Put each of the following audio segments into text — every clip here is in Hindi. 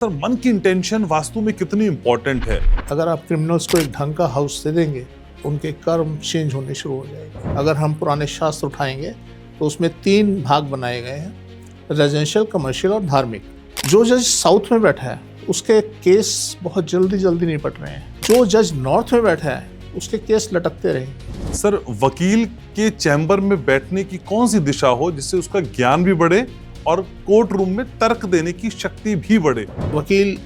सर मन की इंटेंशन वास्तु में कितनी इंपॉर्टेंट है? अगर आप क्रिमिनल्स को एक ढंग का हाउस दे देंगे, उनके कर्म चेंज होने शुरू हो जाएंगे। अगर हम पुराने शास्त्र उठाएंगे तो उसमें 3 भाग बनाए गए हैं, रेजिडेंशियल, कमर्शियल और धार्मिक। जो जज साउथ में बैठा है उसके केस बहुत जल्दी निपट रहे हैं। जो जज नॉर्थ में बैठा है उसके केस लटकते रहेंगे। सर वकील के चैम्बर में बैठने की कौन सी दिशा हो जिससे उसका ज्ञान भी बढ़े और कोर्ट रूम में तर्क देने की शक्ति भी बढ़े? वकील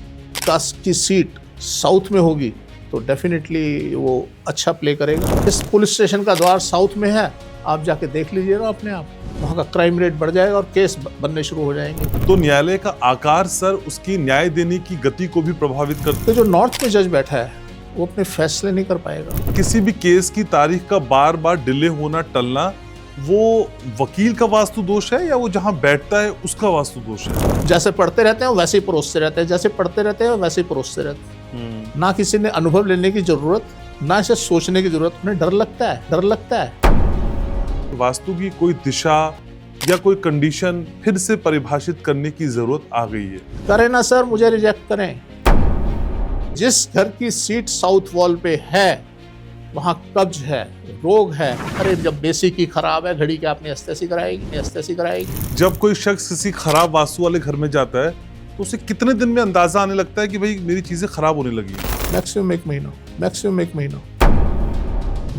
की सीट साउथ में होगी तो डेफिनेटली वो अच्छा प्ले करेगा। इस पुलिस स्टेशन का द्वार साउथ में है, आप जाके देख लीजिएगा अपने आप, वहाँ का क्राइम रेट बढ़ जाएगा और केस बनने शुरू हो जाएंगे। तो न्यायालय का आकार सर उसकी न्याय देने की गति को भी प्रभावित करता है। तो जो नॉर्थ में जज बैठा है वो अपने फैसले नहीं कर पाएगा। किसी भी केस की तारीख का बार बार डिले होना, टलना, वो वकील का वास्तु दोष है या वो जहां बैठता है उसका वास्तु दोष है? जैसे पढ़ते रहते हैं वैसे ही परोसते रहते हैं, जैसे पढ़ते रहते हैं वैसे ही परोसते रहते हैं। ना किसी ने अनुभव लेने की जरूरत, ना इसे सोचने की जरूरत। उन्हें डर लगता है। वास्तु की कोई दिशा या कोई कंडीशन फिर से परिभाषित करने की जरूरत आ गई है। करें ना सर, मुझे रिजेक्ट करें। जिस घर की सीट साउथ वॉल पे है वहां कब्ज है, रोग है। अरे जब बेसिक ही खराब है, घड़ी के आपने एस्थेसी कराएगी। जब कोई शख्स किसी खराब वास्तु वाले घर में जाता है तो उसे कितने दिन में अंदाजा आने लगता है कि भाई मेरी चीजें खराब होने लगी? मैक्सिमम एक महीना।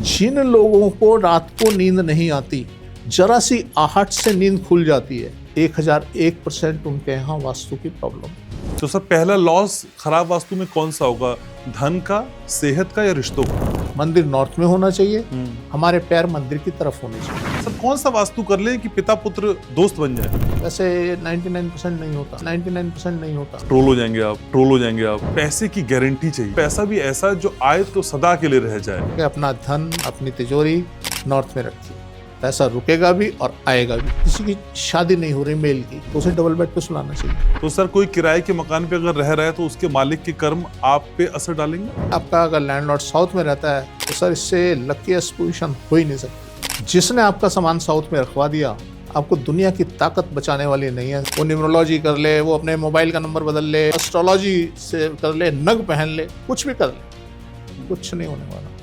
जिन लोगों को रात को नींद नहीं आती, जरा सी आहट से नींद खुल जाती है, 1001% उनके यहाँ वास्तु की प्रॉब्लम। तो सर पहला लॉस खराब वास्तु में कौन सा होगा? धन का, सेहत का या रिश्तों का? मंदिर नॉर्थ में होना चाहिए, हमारे पैर मंदिर की तरफ होने चाहिए। सर कौन सा वास्तु कर ले कि पिता पुत्र दोस्त बन जाए? वैसे 99% नहीं होता। ट्रोल हो जाएंगे आप। पैसे की गारंटी चाहिए, पैसा भी ऐसा जो आए तो सदा के लिए रह जाए। अपना धन, अपनी तिजोरी नॉर्थ में रखिए, पैसा रुकेगा भी और आएगा भी। किसी की शादी नहीं हो रही मेल की तो उसे डबल बेड पे सुलाना चाहिए। तो सर कोई किराए के मकान पे अगर रह रहा है तो उसके मालिक के कर्म आप पे असर डालेंगे? आपका अगर लैंडलॉर्ड साउथ में रहता है तो सर इससे लकीएस्ट पोजीशन हो ही नहीं सकती। जिसने आपका सामान साउथ में रखवा दिया, आपको दुनिया की ताकत बचाने वाली नहीं है। वो न्यूमरोलॉजी कर ले, वो अपने मोबाइल का नंबर बदल ले, एस्ट्रोलॉजी से कर ले, नग पहन ले, कुछ भी कर ले, कुछ नहीं होने वाला।